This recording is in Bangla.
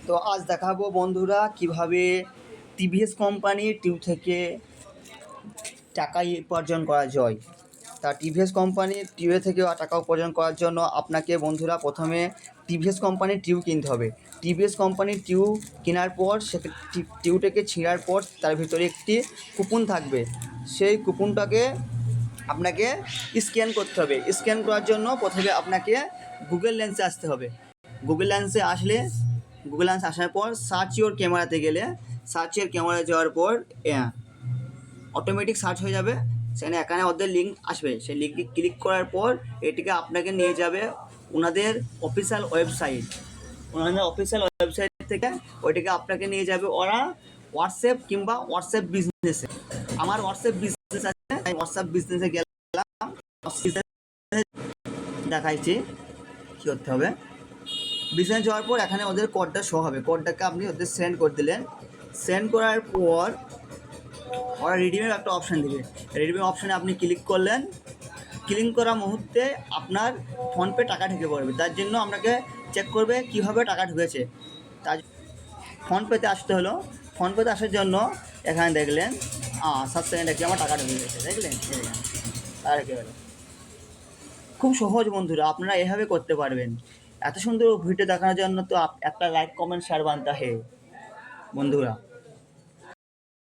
তো আজ দেখাবো বন্ধুরা কিভাবে টিভিএস কোম্পানির টিউব থেকে টাকা উপার্জন করা যায়। তা টিভিএস কোম্পানির টিউবে থেকে টাকা উপার্জন করার জন্য আপনাকে বন্ধুরা প্রথমে টিভিএস কোম্পানির টিউব কিনতে হবে। টিভিএস কোম্পানির টিউব কেনার পর সেটা টিউবটাকে ছিঁড়ার পর তার ভিতরে একটি কুপন থাকবে। সেই কুপনটাকে আপনাকে স্ক্যান করতে হবে। স্ক্যান করার জন্য প্রথমে আপনাকে গুগল লেন্সে আসতে হবে। গুগল লেন্সে আসার পর সার্চ ইওর ক্যামেরাতে গেলে সার্চ ইওর ক্যামেরা যাওয়ার পর অটোমেটিক সার্চ হয়ে যাবে। এখানে ওদের লিঙ্ক আসবে, সেই লিঙ্কে ক্লিক করার পর এটিকে আপনাকে নিয়ে যাবে ওনাদের অফিসিয়াল ওয়েবসাইট থেকে ওইটাকে আপনাকে নিয়ে যাবে ওরা হোয়াটসঅ্যাপ কিংবা হোয়াটসঅ্যাপ বিজনেসে। আমার হোয়াটসঅ্যাপ বিজনেস আছে, তাই হোয়াটসঅ্যাপ বিজনেসে গেলাম, দেখাইছি কী করতে হবে। বিজনেস যাওয়ার পর এখানে ওদের কোডটা শো হবে, কোডটাকে আপনি ওদের সেন্ড করে দিলেন। সেন্ড করার পর ওরা রিডিমের একটা অপশান দেবে, রিডিমের অপশানে আপনি ক্লিক করলেন। ক্লিক করা মুহূর্তে আপনার ফোনপে টাকা ঢুকে পড়বে। তার জন্য আপনাকে চেক করবে কীভাবে টাকা ঢুকেছে। তার ফোনপেতে আসতে হলো। ফোনপেতে আসার জন্য এখানে দেখলেন 7 সেকেন্ড কি আমার টাকা ঢুকে গেছে, দেখলেন টাকা ঢুকে গেল। খুব সহজ বন্ধুরা, আপনারা এভাবে করতে পারবেন। এত সুন্দর ভিডিও দেখানোর জন্য তো একটা লাইক কমেন্ট শেয়ার বানতে হে বন্ধুরা।